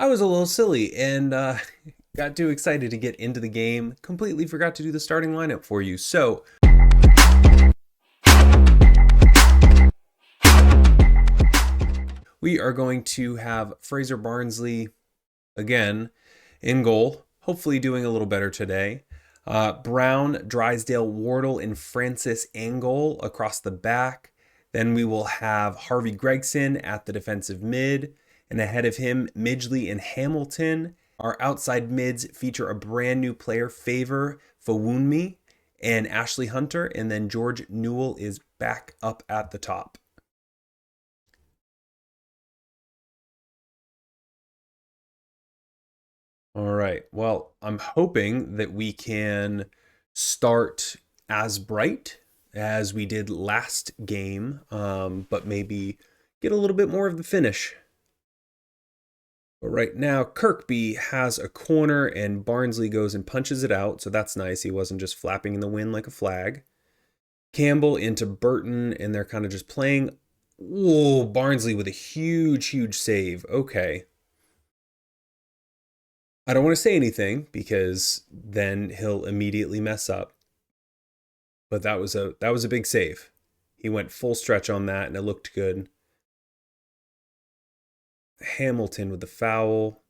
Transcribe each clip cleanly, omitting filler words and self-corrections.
was a little silly and got too excited to get into the game. Completely forgot to do the starting lineup for you. So we are going to have Fraser Barnsley again in goal, hopefully doing a little better today. Brown, Drysdale, Wardle, and Francis Angle across the back. Then we will have Harvey Gregson at the defensive mid. And ahead of him, Midgley and Hamilton. Our outside mids feature a brand new player, Favor Fawunmi and Ashley Hunter. And then George Newell is back up at the top. All right. Well, I'm hoping that we can start as bright as we did last game, but maybe get a little bit more of the finish. But right now, Kirkby has a corner and Barnsley goes and punches it out, so that's nice. He wasn't just flapping in the wind like a flag. Campbell into Burton, and they're kind of just playing. Whoa, Barnsley with a huge save. Okay. I don't want to say anything because then he'll immediately mess up. But that was a big save. He went full stretch on that and it looked good. Hamilton with the foul.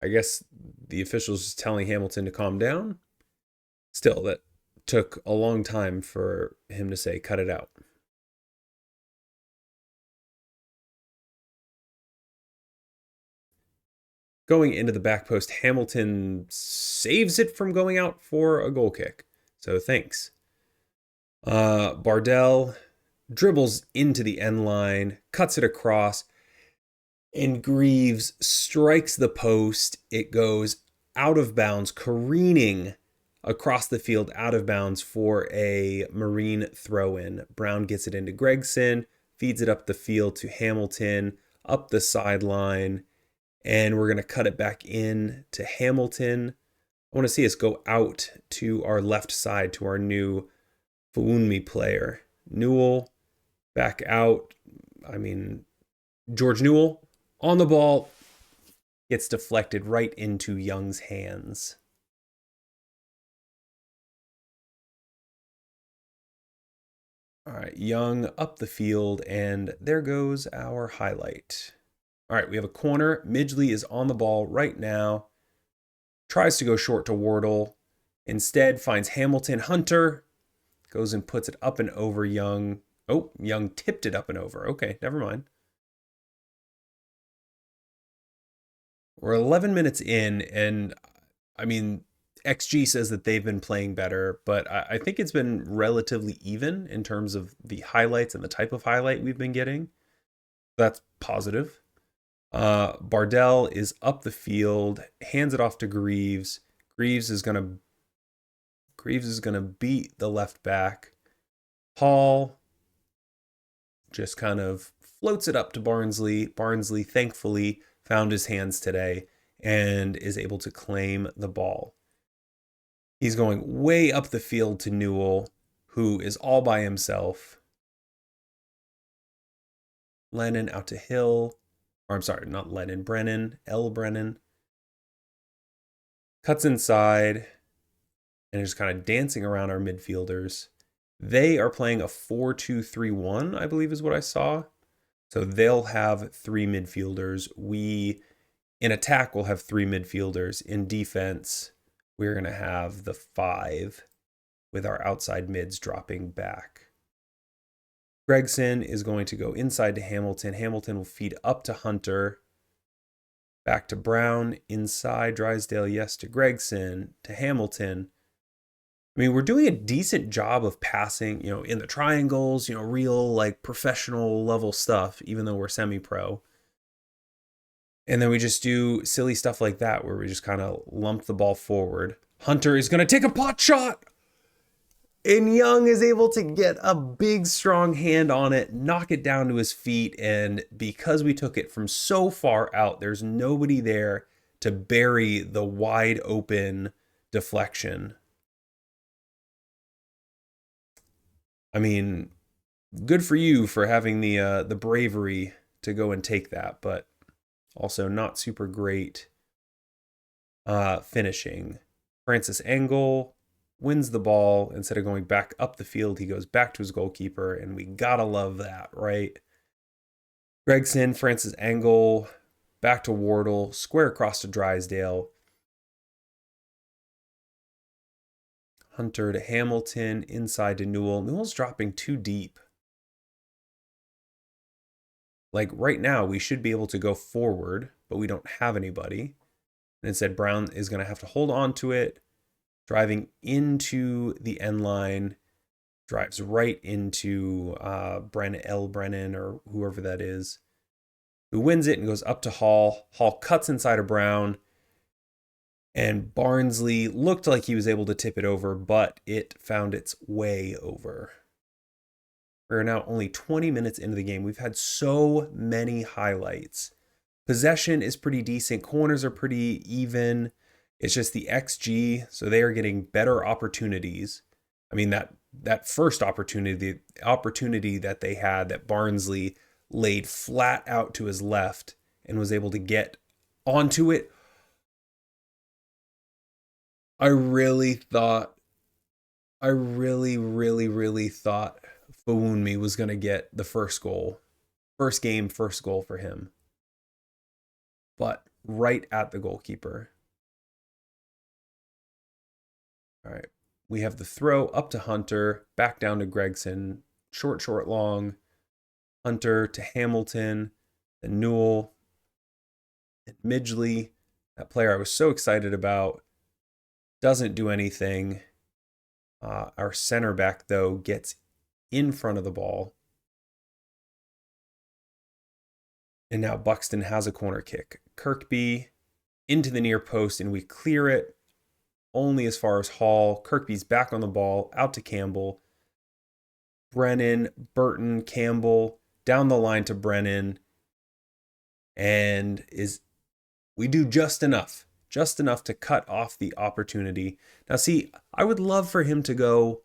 I guess the officials just telling Hamilton to calm down. Still, that took a long time for him to say cut it out. Going into the back post, Hamilton saves it from going out for a goal kick. So thanks. Bardell dribbles into the end line, cuts it across, and Greaves strikes the post. It goes out of bounds, careening across the field out of bounds for a Marine throw-in. Brown gets it into Gregson, feeds it up the field to Hamilton, up the sideline, and we're going to cut it back in to Hamilton. I want to see us go out to our left side to our new Fawunmi player. Newell back out. George Newell on the ball gets deflected right into Young's hands. All right, Young up the field, and there goes our highlight. All right, we have a corner. Midgley is on the ball right now. Tries to go short to Wardle. Instead, finds Hamilton. Hunter goes and puts it up and over Young. Oh, Young tipped it up and over. Okay, never mind. We're 11 minutes in, and XG says that they've been playing better, but I think it's been relatively even in terms of the highlights and the type of highlight we've been getting. That's positive. Bardell is up the field, hands it off to Greaves. Greaves is gonna beat the left back. Hall just kind of floats it up to Barnsley. Barnsley thankfully found his hands today and is able to claim the ball. He's going way up the field to Newell, who is all by himself. Lennon out to Hill. Or I'm sorry, not Lennon, Brennan, L. Brennan. Cuts inside and is kind of dancing around our midfielders. They are playing a 4-2-3-1, I believe is what I saw. So they'll have three midfielders. We, in attack, will have three midfielders. In defense, we're going to have the five with our outside mids dropping back. Gregson is going to go inside to Hamilton. Hamilton will feed up to Hunter. Back to Brown. Inside, Drysdale, yes, to Gregson. To Hamilton. We're doing a decent job of passing, in the triangles, real, professional level stuff, even though we're semi-pro. And then we just do silly stuff like that, where we just kind of lump the ball forward. Hunter is going to take a pot shot! And Young is able to get a big, strong hand on it, knock it down to his feet, and because we took it from so far out, there's nobody there to bury the wide open deflection. Good for you for having the bravery to go and take that, but Also not super great finishing. Francis Engel wins the ball. Instead of going back up the field, he goes back to his goalkeeper, and we gotta love that, right? Gregson, Francis Engel, back to Wardle, square across to Drysdale. Hunter to Hamilton, inside to Newell. Newell's dropping too deep. Like right now, we should be able to go forward, but we don't have anybody. And instead, Brown is going to have to hold on to it, driving into the end line, drives right into Brennan or whoever that is, who wins it and goes up to Hall. Hall cuts inside of Brown, and Barnsley looked like he was able to tip it over, but it found its way over. We're now only 20 minutes into the game. We've had so many highlights. Possession is pretty decent. Corners are pretty even. It's just the XG, so they are getting better opportunities. I mean, that first opportunity, the opportunity that they had, that Barnsley laid flat out to his left and was able to get onto it. I really thought Fawunmi was going to get the first goal. First game, first goal for him. But right at the goalkeeper. All right. We have the throw up to Hunter, back down to Gregson. Short, long. Hunter to Hamilton, and Newell, and Midgley. That player I was so excited about doesn't do anything. Our center back, though, gets in front of the ball. And now Buxton has a corner kick. Kirkby into the near post, and we clear it only as far as Hall. Kirkby's back on the ball, out to Campbell. Brennan, Burton, Campbell, down the line to Brennan. And we do just enough to cut off the opportunity. Now, see, I would love for him to go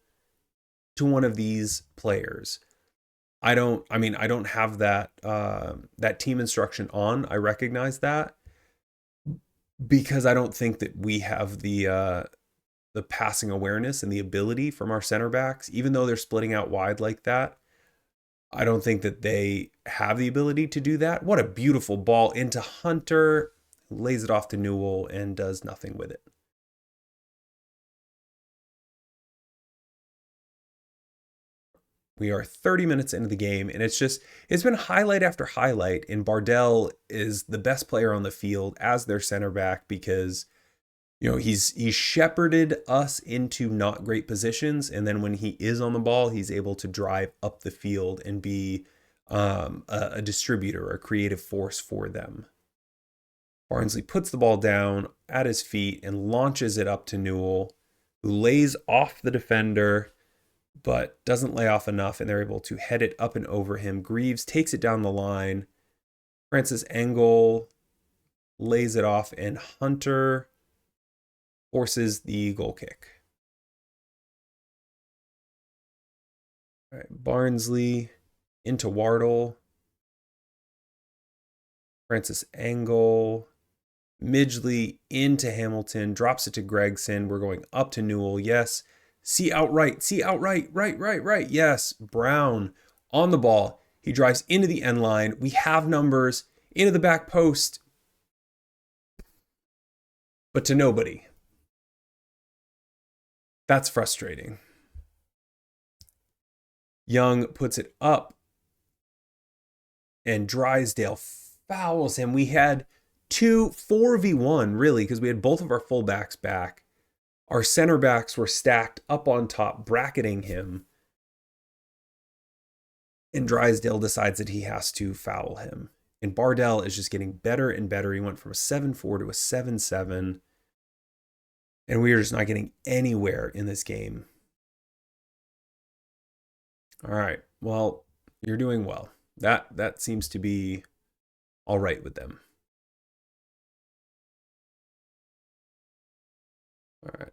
to one of these players. I don't have that team instruction on. I recognize that, because I don't think that we have the passing awareness and the ability from our center backs, even though they're splitting out wide like that. I don't think that they have the ability to do that. What a beautiful ball into Hunter, lays it off to Newell and does nothing with it. We are 30 minutes into the game, and it's been highlight after highlight. And Bardell is the best player on the field as their center back, because he's shepherded us into not great positions, and then when he is on the ball, he's able to drive up the field and be a distributor, a creative force for them. Barnsley puts the ball down at his feet and launches it up to Newell, who lays off the defender, but doesn't lay off enough, and they're able to head it up and over him. Greaves takes it down the line. Francis Engel lays it off, and Hunter forces the goal kick. All right, Barnsley into Wardle. Francis Engel. Midgley into Hamilton. Drops it to Gregson. We're going up to Newell. Yes. See outright. Right. Yes. Brown on the ball. He drives into the end line. We have numbers into the back post, but to nobody. That's frustrating. Young puts it up, and Drysdale fouls him. We had 4v1, really, because we had both of our fullbacks back. Our center backs were stacked up on top, bracketing him. And Drysdale decides that he has to foul him. And Bardell is just getting better and better. He went from a 7-4 to a 7-7. And we are just not getting anywhere in this game. All right. Well, you're doing well. That seems to be all right with them. All right.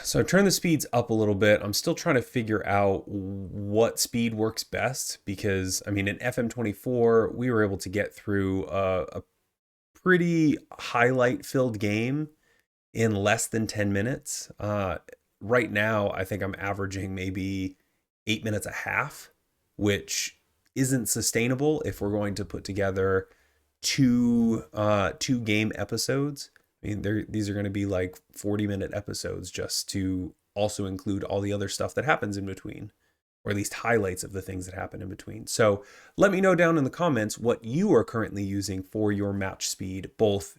So I've turned the speeds up a little bit. I'm still trying to figure out what speed works best because, I mean, in FM24, we were able to get through a pretty highlight filled game in less than 10 minutes. Right now, I think I'm averaging maybe 8 minutes a half, which isn't sustainable if we're going to put together two game episodes. I mean, these are going to be like 40-minute episodes just to also include all the other stuff that happens in between, or at least highlights of the things that happen in between. So let me know down in the comments what you are currently using for your match speed, both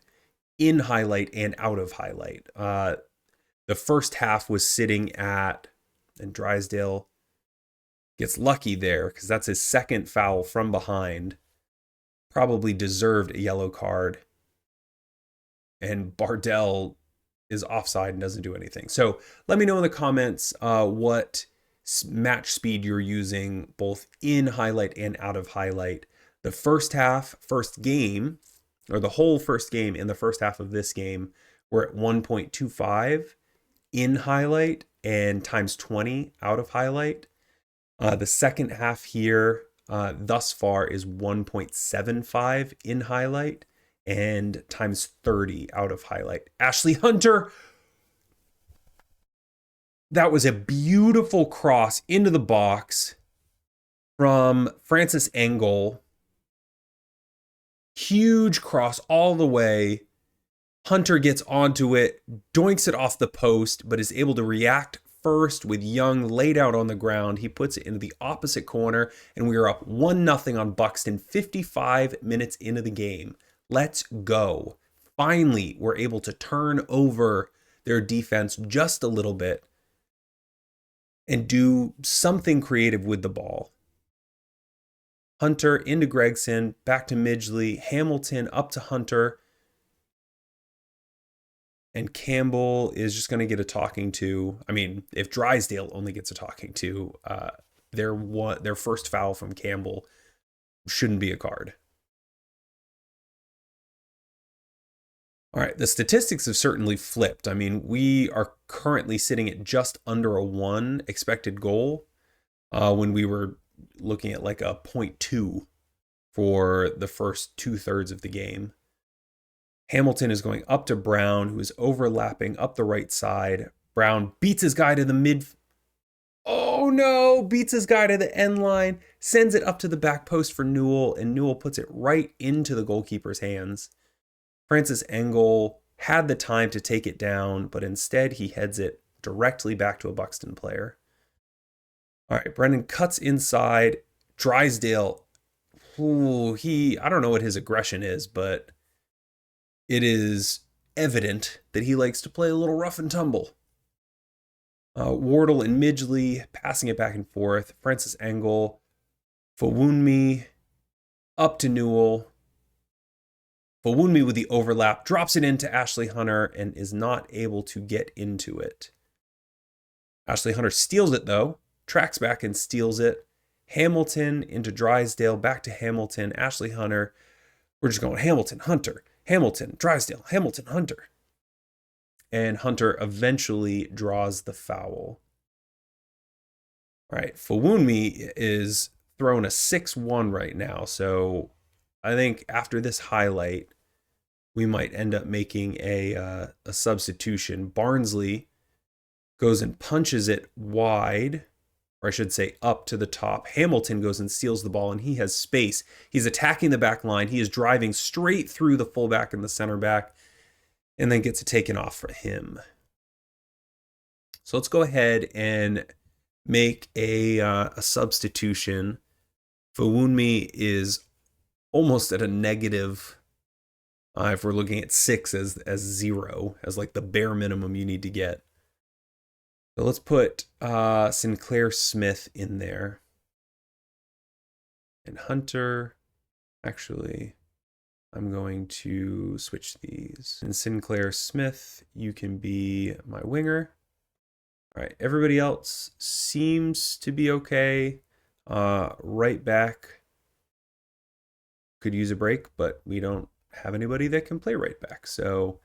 in highlight and out of highlight. The first half was sitting at, and Drysdale gets lucky there because that's his second foul from behind. Probably deserved a yellow card. And Bardell is offside and doesn't do anything. So let me know in the comments what match speed you're using both in highlight and out of highlight. The first half, first game, or the whole first game in the first half of this game, we're at 1.25 in highlight and times 20 out of highlight. The second half here thus far is 1.75 in highlight and times 30 out of highlight. Ashley Hunter, that was a beautiful cross into the box from Francis Engel. Huge cross all the way. Hunter gets onto it, doinks it off the post, but is able to react first with Young laid out on the ground. He puts it into the opposite corner, and we are up 1-0 on Buxton 55 minutes into the game. Let's go. Finally, we're able to turn over their defense just a little bit and do something creative with the ball. Hunter into Gregson, back to Midgley, Hamilton up to Hunter. And Campbell is just going to get a talking to. I mean, if Drysdale only gets a talking to, their first foul from Campbell shouldn't be a card. All right, the statistics have certainly flipped. I mean, we are currently sitting at just under a 1 expected goal when we were looking at like a 0.2 for the first 2/3 of the game. Hamilton is going up to Brown, who is overlapping up the right side. Brown beats his guy to the mid. Oh no, beats his guy to the end line, sends it up to the back post for Newell, and Newell puts it right into the goalkeeper's hands. Francis Engel had the time to take it down, but instead he heads it directly back to a Buxton player. All right, Brendan cuts inside. Drysdale, I don't know what his aggression is, but it is evident that he likes to play a little rough and tumble. Wardle and Midgley passing it back and forth. Francis Engel, Fawunmi up to Newell. Fawunmi with the overlap, drops it into Ashley Hunter and is not able to get into it. Ashley Hunter steals it though, tracks back and steals it. Hamilton into Drysdale, back to Hamilton, Ashley Hunter. We're just going Hamilton, Hunter, Hamilton, Drysdale, Hamilton, Hunter. And Hunter eventually draws the foul. All right, Fawunmi is throwing a 6-1 right now. So I think after this highlight, we might end up making a substitution. Barnsley goes and punches it wide, or I should say up to the top. Hamilton goes and steals the ball, and he has space. He's attacking the back line. He is driving straight through the fullback and the center back, and then gets it taken off for him. So let's go ahead and make a substitution. Fawunmi is almost at a negative. If we're looking at 6 as 0, as like the bare minimum you need to get. So let's put Sinclair Smith in there. And Hunter, actually, I'm going to switch these. And Sinclair Smith, you can be my winger. All right, everybody else seems to be okay. Right back could use a break, but we don't have anybody that can play right back. So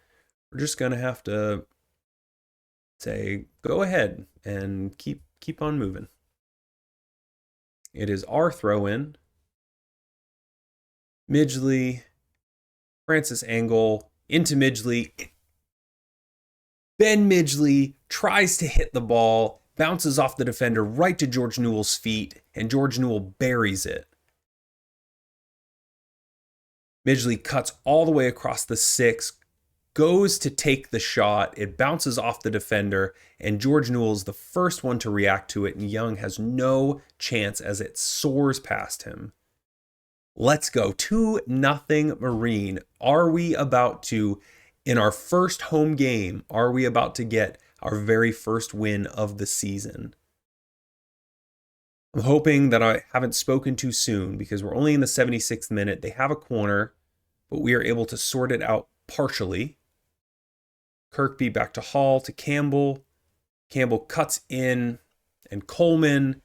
we're just going to have to say, go ahead and keep on moving. It is our throw in. Midgley, Francis Angle into Midgley. Ben Midgley tries to hit the ball, bounces off the defender right to George Newell's feet, and George Newell buries it. Midgley cuts all the way across the 6, goes to take the shot. It bounces off the defender, and George Newell's the first one to react to it, and Young has no chance as it soars past him. Let's go. 2-0 Marine. Are we about to, in our first home game, are we about to get our very first win of the season? I'm hoping that I haven't spoken too soon because we're only in the 76th minute. They have a corner, but we are able to sort it out partially. Kirkby back to Hall to Campbell. Campbell cuts in, and Coleman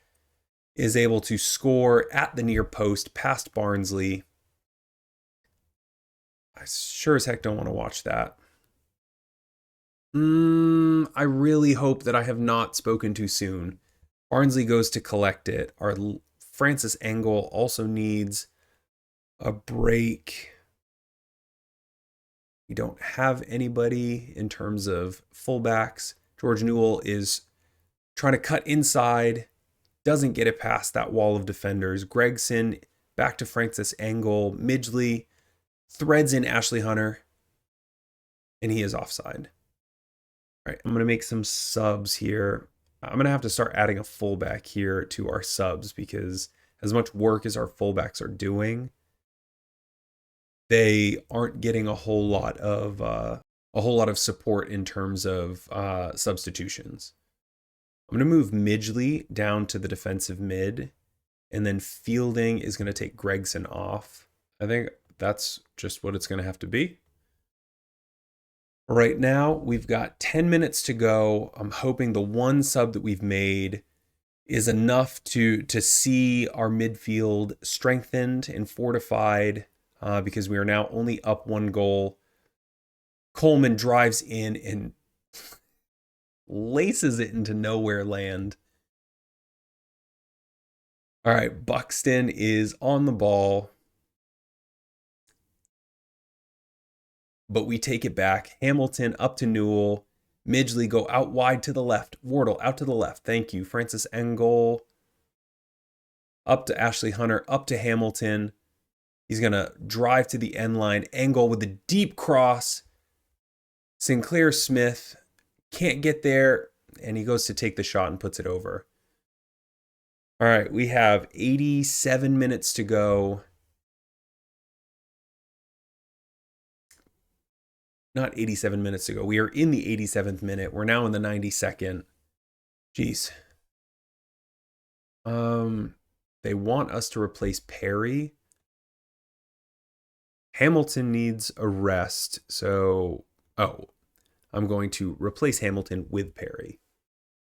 is able to score at the near post past Barnsley. I sure as heck don't want to watch that. I really hope that I have not spoken too soon. Barnsley goes to collect it. Our Francis Angle also needs a break. We don't have anybody in terms of fullbacks. George Newell is trying to cut inside, doesn't get it past that wall of defenders. Gregson back to Francis Angle. Midgley threads in Ashley Hunter, and he is offside. All right, I'm going to make some subs here. I'm going to have to start adding a fullback here to our subs because as much work as our fullbacks are doing, they aren't getting a whole lot of support in terms of substitutions. I'm going to move Midgley down to the defensive mid, and then Fielding is going to take Gregson off. I think that's just what it's going to have to be. Right now, we've got 10 minutes to go. I'm hoping the one sub that we've made is enough to see our midfield strengthened and fortified because we are now only up 1 goal. Coleman drives in and laces it into nowhere land. All right, Buxton is on the ball, but we take it back. Hamilton up to Newell. Midgley go out wide to the left. Wardle out to the left. Thank you. Francis Angle up to Ashley Hunter, up to Hamilton. He's going to drive to the end line. Angle with a deep cross. Sinclair Smith can't get there, and he goes to take the shot and puts it over. All right, we have 87 minutes to go. Not 87 minutes to go. We are in the 87th minute. We're now in the 92nd. Jeez. They want us to replace Perry. Hamilton needs a rest, so... Oh, I'm going to replace Hamilton with Perry.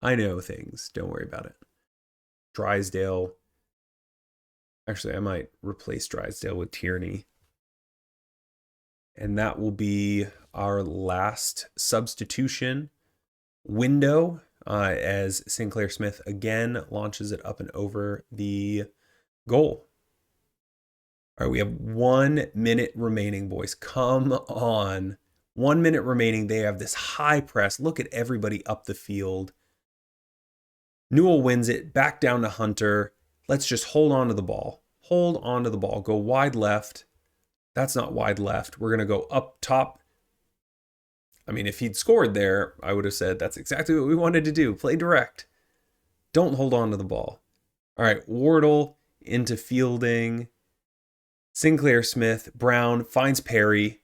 I know things. Don't worry about it. Drysdale. Actually, I might replace Drysdale with Tierney. And that will be our last substitution window as Sinclair Smith again launches it up and over the goal. All right, we have 1 minute remaining, boys. Come on. 1 minute remaining. They have this high press. Look at everybody up the field. Newell wins it. Back down to Hunter. Let's just hold on to the ball. Hold on to the ball. Go wide left. That's not wide left. We're going to go up top. I mean, if he'd scored there, I would have said that's exactly what we wanted to do. Play direct. Don't hold on to the ball. All right, Wardle into Fielding. Sinclair Smith. Brown finds Perry.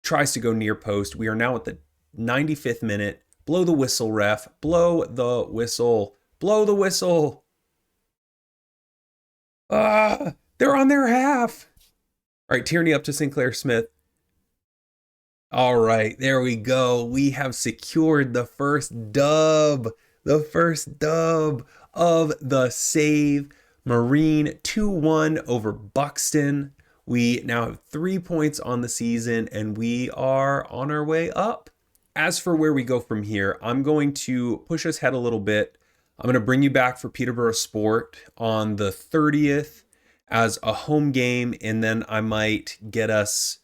Tries to go near post. We are now at the 95th minute. Blow the whistle, ref. Blow the whistle. Blow the whistle. They're on their half. All right, Tierney up to Sinclair Smith. All right, there we go. We have secured the first dub. The first dub of the save. Marine 2-1 over Buxton. We now have 3 points on the season, and we are on our way up. as for where we go from here, I'm going to push us ahead a little bit. I'm going to bring you back for Peterborough Sport on the 30th as a home game, and then I might get us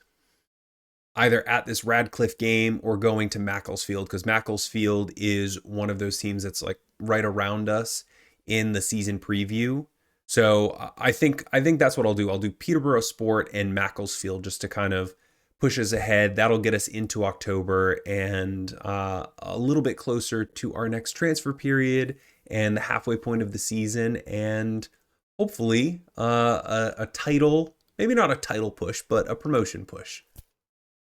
either at this Radcliffe game or going to Macclesfield, because Macclesfield is one of those teams that's like right around us in the season preview. So I think that's what I'll do. I'll do Peterborough Sport and Macclesfield just to kind of push us ahead. That'll get us into October and a little bit closer to our next transfer period and the halfway point of the season, and hopefully a title, maybe not a title push, but a promotion push.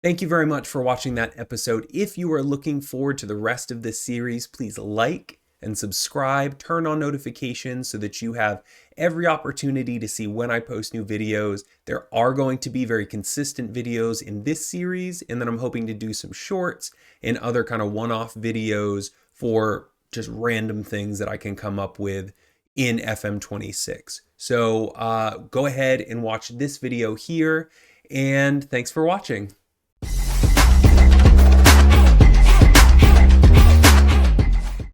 Thank you very much for watching that episode. If you are looking forward to the rest of this series, please like and subscribe, turn on notifications so that you have every opportunity to see when I post new videos. There are going to be very consistent videos in this series, and then I'm hoping to do some shorts and other kind of one-off videos for just random things that I can come up with in FM26. So go ahead and watch this video here, and thanks for watching.